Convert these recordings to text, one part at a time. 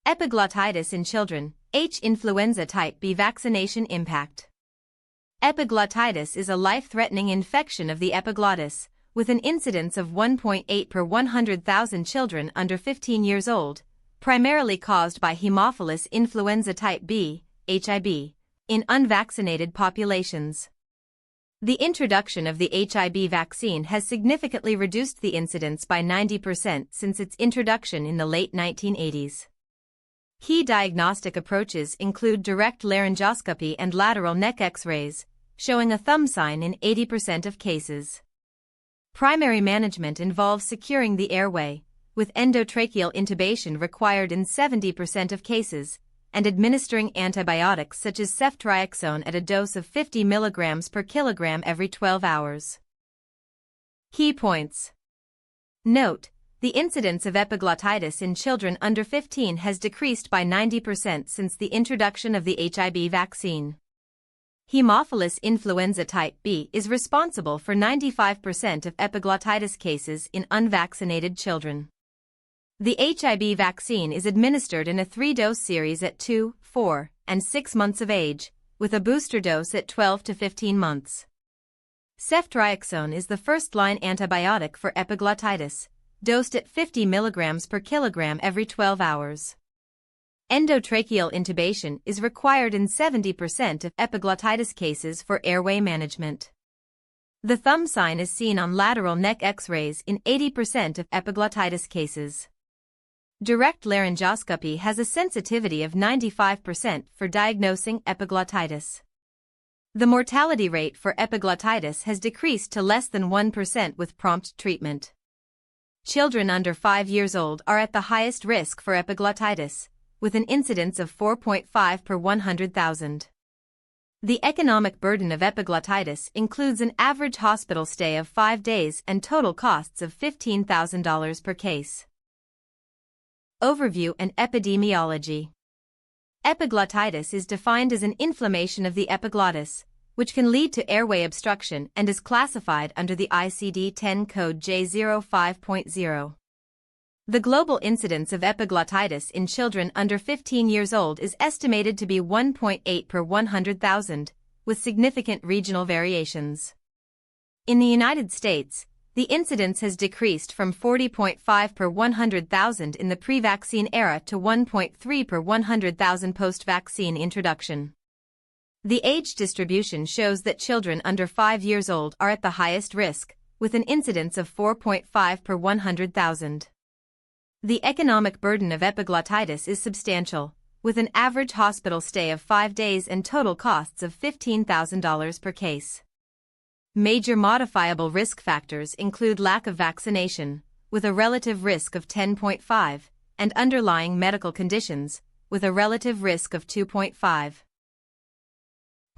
Epiglottitis in children, influenza type B vaccination impact. Epiglottitis is a life-threatening infection of the epiglottis, with an incidence of 1.8 per 100,000 children under 15 years old, primarily caused by Haemophilus influenza type B, HIB, in unvaccinated populations. The introduction of the HIB vaccine has significantly reduced the incidence by 90% since its introduction in the late 1980s. Key diagnostic approaches include direct laryngoscopy and lateral neck X-rays, showing a thumb sign in 80% of cases. Primary management involves securing the airway, with endotracheal intubation required in 70% of cases, and administering antibiotics such as ceftriaxone at a dose of 50 mg per kilogram every 12 hours. Key points. Note: the incidence of epiglottitis in children under 15 has decreased by 90% since the introduction of the HIB vaccine. Haemophilus influenza type B is responsible for 95% of epiglottitis cases in unvaccinated children. The HIB vaccine is administered in a 3-dose series at 2, 4, and 6 months of age, with a booster dose at 12 to 15 months. Ceftriaxone is the first-line antibiotic for epiglottitis, dosed at 50 mg per kilogram every 12 hours. Endotracheal intubation is required in 70% of epiglottitis cases for airway management. The thumb sign is seen on lateral neck X-rays in 80% of epiglottitis cases. Direct laryngoscopy has a sensitivity of 95% for diagnosing epiglottitis. The mortality rate for epiglottitis has decreased to less than 1% with prompt treatment. Children under 5 years old are at the highest risk for epiglottitis, with an incidence of 4.5 per 100,000. The economic burden of epiglottitis includes an average hospital stay of 5 days and total costs of $15,000 per case. Overview and epidemiology. Epiglottitis is defined as an inflammation of the epiglottis, which can lead to airway obstruction and is classified under the ICD-10 code J05.0. The global incidence of epiglottitis in children under 15 years old is estimated to be 1.8 per 100,000, with significant regional variations. In the United States, the incidence has decreased from 40.5 per 100,000 in the pre-vaccine era to 1.3 per 100,000 post-vaccine introduction. The age distribution shows that children under 5 years old are at the highest risk, with an incidence of 4.5 per 100,000. The economic burden of epiglottitis is substantial, with an average hospital stay of 5 days and total costs of $15,000 per case. Major modifiable risk factors include lack of vaccination, with a relative risk of 10.5, and underlying medical conditions, with a relative risk of 2.5.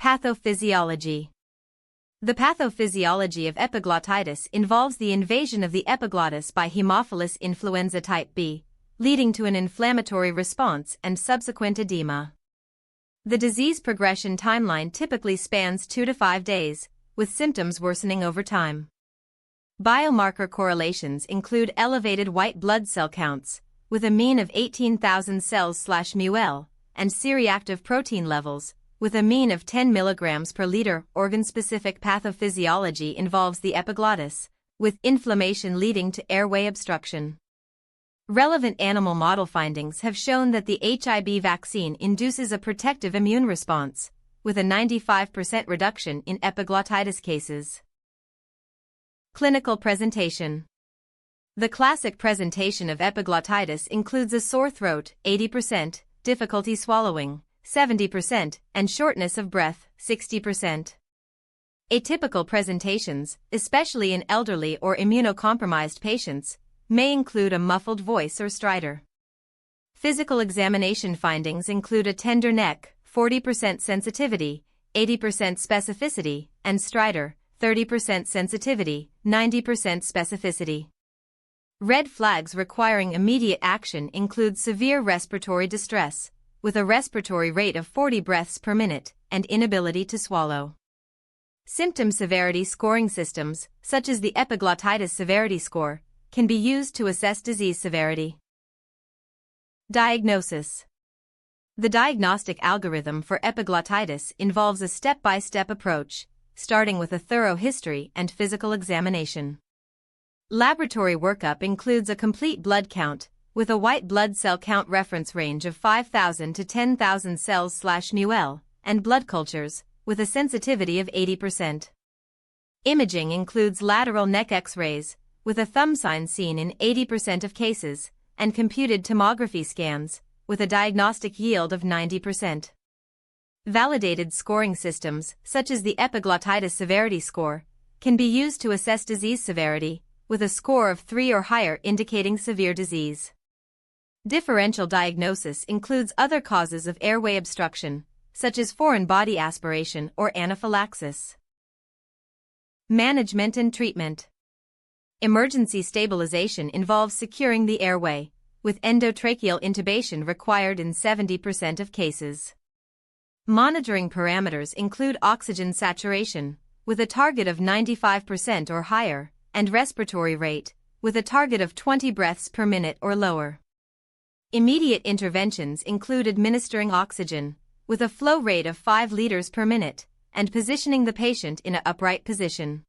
Pathophysiology. The pathophysiology of epiglottitis involves the invasion of the epiglottis by Haemophilus influenza type B, leading to an inflammatory response and subsequent edema. The disease progression timeline typically spans 2 to 5 days, with symptoms worsening over time. Biomarker correlations include elevated white blood cell counts, with a mean of 18,000 cells/μl, and C-reactive protein levels, with a mean of 10 mg per liter. Organ-specific pathophysiology involves the epiglottis, with inflammation leading to airway obstruction. Relevant animal model findings have shown that the HIB vaccine induces a protective immune response, with a 95% reduction in epiglottitis cases. Clinical presentation. The classic presentation of epiglottitis includes a sore throat, 80%, difficulty swallowing, 70%, and shortness of breath, 60%. Atypical presentations, especially in elderly or immunocompromised patients, may include a muffled voice or stridor. Physical examination findings include a tender neck, 40% sensitivity, 80% specificity, and stridor, 30% sensitivity, 90% specificity. Red flags requiring immediate action include severe respiratory distress, with a respiratory rate of 40 breaths per minute, and inability to swallow. Symptom severity scoring systems, such as the epiglottitis severity score, can be used to assess disease severity. Diagnosis. The diagnostic algorithm for epiglottitis involves a step-by-step approach, starting with a thorough history and physical examination. Laboratory workup includes a complete blood count, with a white blood cell count reference range of 5,000 to 10,000 cells/μl, and blood cultures, with a sensitivity of 80%. Imaging includes lateral neck X-rays, with a thumb sign seen in 80% of cases, and computed tomography scans, with a diagnostic yield of 90%. Validated scoring systems, such as the epiglottitis severity score, can be used to assess disease severity, with a score of 3 or higher indicating severe disease. Differential diagnosis includes other causes of airway obstruction, such as foreign body aspiration or anaphylaxis. Management and treatment. Emergency stabilization involves securing the airway, with endotracheal intubation required in 70% of cases. Monitoring parameters include oxygen saturation, with a target of 95% or higher, and respiratory rate, with a target of 20 breaths per minute or lower. Immediate interventions include administering oxygen, with a flow rate of 5 liters per minute, and positioning the patient in an upright position.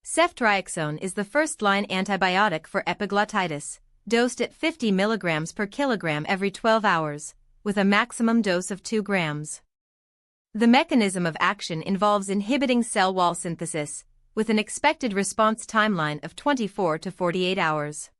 Ceftriaxone is the first-line antibiotic for epiglottitis, dosed at 50 mg per kilogram every 12 hours, with a maximum dose of 2 grams. The mechanism of action involves inhibiting cell wall synthesis, with an expected response timeline of 24 to 48 hours.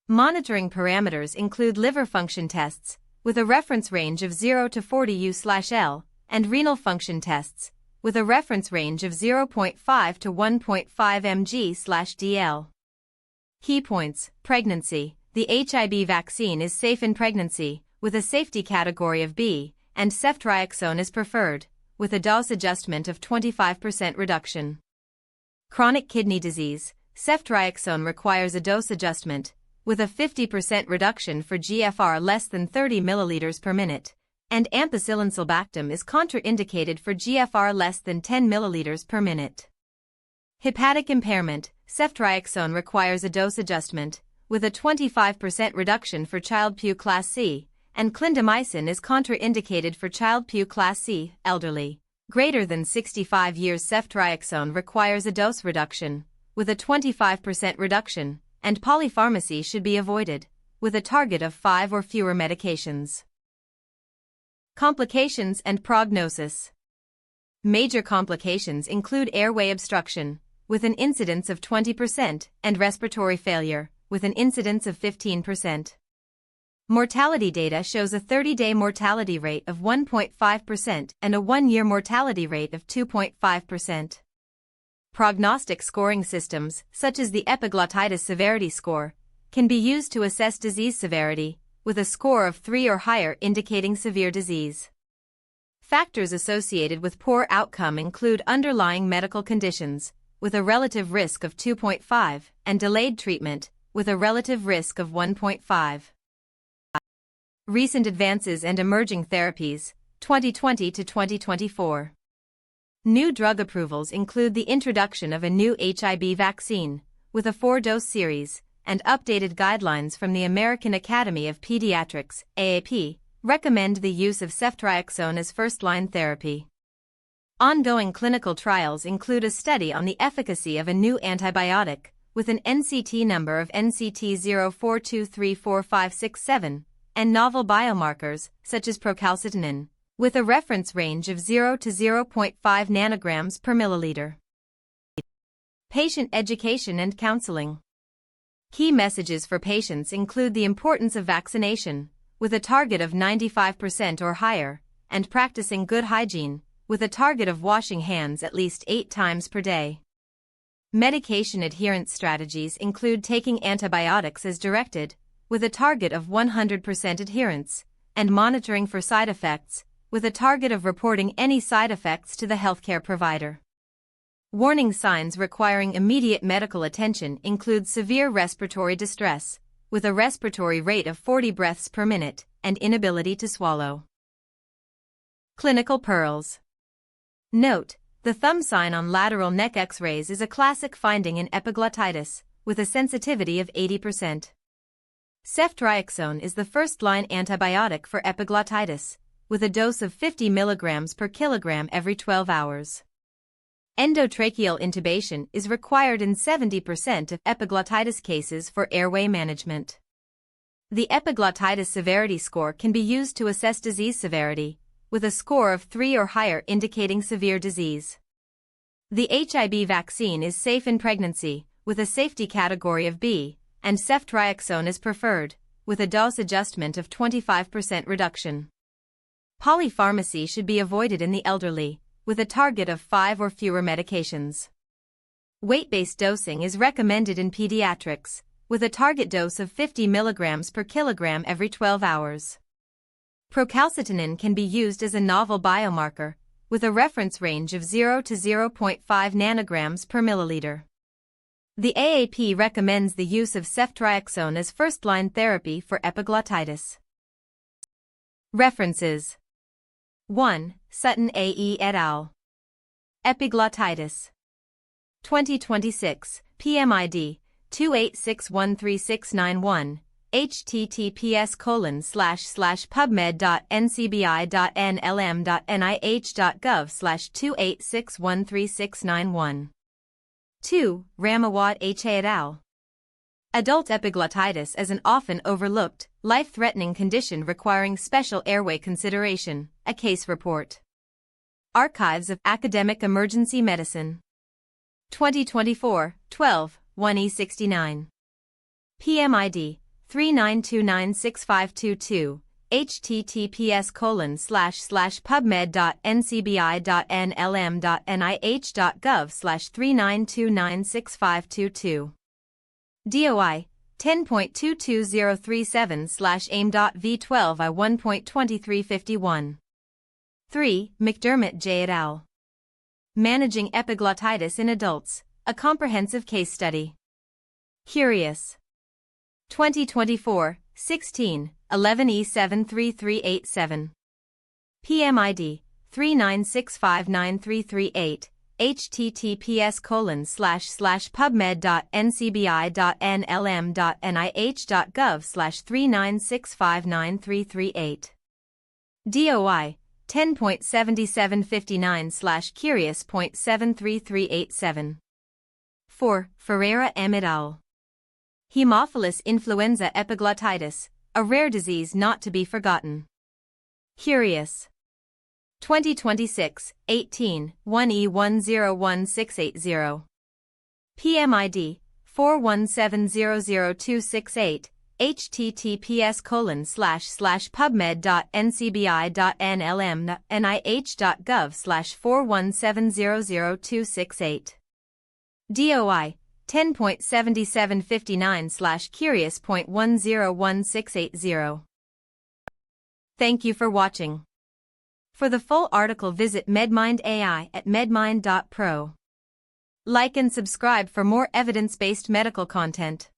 Monitoring parameters include liver function tests, with a reference range of 0 to 40 U/L, and renal function tests, with a reference range of 0.5 to 1.5 mg/dl. Key points: pregnancy. The HIB vaccine is safe in pregnancy, with a safety category of B, and ceftriaxone is preferred, with a dose adjustment of 25% reduction. Chronic kidney disease. Ceftriaxone requires a dose adjustment, with a 50% reduction for GFR less than 30 ml per minute, and ampicillin sulbactam is contraindicated for GFR less than 10 ml per minute. Hepatic impairment. Ceftriaxone requires a dose adjustment, with a 25% reduction for Child-Pugh Class C, and clindamycin is contraindicated for Child-Pugh Class C, elderly. Greater than 65 years. Ceftriaxone requires a dose reduction, with a 25% reduction, and polypharmacy should be avoided, with a target of 5 or fewer medications. Complications and prognosis. Major complications include airway obstruction, with an incidence of 20%, and respiratory failure, with an incidence of 15%. Mortality data shows a 30-day mortality rate of 1.5% and a 1-year mortality rate of 2.5%. Prognostic scoring systems, such as the epiglottitis severity score, can be used to assess disease severity, with a score of 3 or higher indicating severe disease. Factors associated with poor outcome include underlying medical conditions, with a relative risk of 2.5, and delayed treatment, with a relative risk of 1.5. Recent advances and emerging therapies, 2020 to 2024. New drug approvals include the introduction of a new HIB vaccine, with a 4-dose series, and updated guidelines from the American Academy of Pediatrics, AAP, recommend the use of ceftriaxone as first-line therapy. Ongoing clinical trials include a study on the efficacy of a new antibiotic, with an NCT number of NCT 042345667, and novel biomarkers, such as procalcitonin, with a reference range of 0 to 0.5 nanograms per milliliter. Patient education and counseling. Key messages for patients include the importance of vaccination, with a target of 95% or higher, and practicing good hygiene, with a target of washing hands at least 8 times per day. Medication adherence strategies include taking antibiotics as directed, with a target of 100% adherence, and monitoring for side effects, with a target of reporting any side effects to the healthcare provider. Warning signs requiring immediate medical attention include severe respiratory distress, with a respiratory rate of 40 breaths per minute, and inability to swallow. Clinical pearls. Note: the thumb sign on lateral neck X-rays is a classic finding in epiglottitis, with a sensitivity of 80%. Ceftriaxone is the first-line antibiotic for epiglottitis, with a dose of 50 mg per kilogram every 12 hours. Endotracheal intubation is required in 70% of epiglottitis cases for airway management. The epiglottitis severity score can be used to assess disease severity, with a score of 3 or higher indicating severe disease. The HIV vaccine is safe in pregnancy, with a safety category of B, and ceftriaxone is preferred, with a dose adjustment of 25% reduction. Polypharmacy should be avoided in the elderly, with a target of 5 or fewer medications. Weight-based dosing is recommended in pediatrics, with a target dose of 50 mg per kilogram every 12 hours. Procalcitonin can be used as a novel biomarker, with a reference range of 0 to 0.5 nanograms per milliliter. The AAP recommends the use of ceftriaxone as first-line therapy for epiglottitis. References: 1. Sutton A.E. et al. Epiglottitis. 2026, PMID, 2861361, https://pubmed.ncbi.nlm.nih.gov/2861361. 2. Ramawat H. et al. Adult epiglottitis as an often overlooked, life-threatening condition requiring special airway consideration, a case report. Archives of Academic Emergency Medicine. 2024, 12, 1E69. PMID, 39296522, https://pubmed.ncbi.nlm.nih.gov/39296522. DOI 10.22037/AIM.v12I1.2351. 3. McDermott J. et al. Managing Epiglottitis in Adults, a Comprehensive Case Study. Curious. 2024, 16, 11E73387. PMID, 39659338, https://pubmed.ncbi.nlm.nih.gov/39659338. DOI 10.7759/curious.73387. 4. Ferreira M. et al. Haemophilus influenza epiglottitis, a rare disease not to be forgotten. Curious. 2026, 18, 1E101680. PMID, 41700268, https://pubmed.ncbi.nlm.nih.gov/417000268. DOI 10.7759/curious.101680. Thank you for watching. For the full article visit MedMind AI at medmind.pro. Like and subscribe for more evidence-based medical content.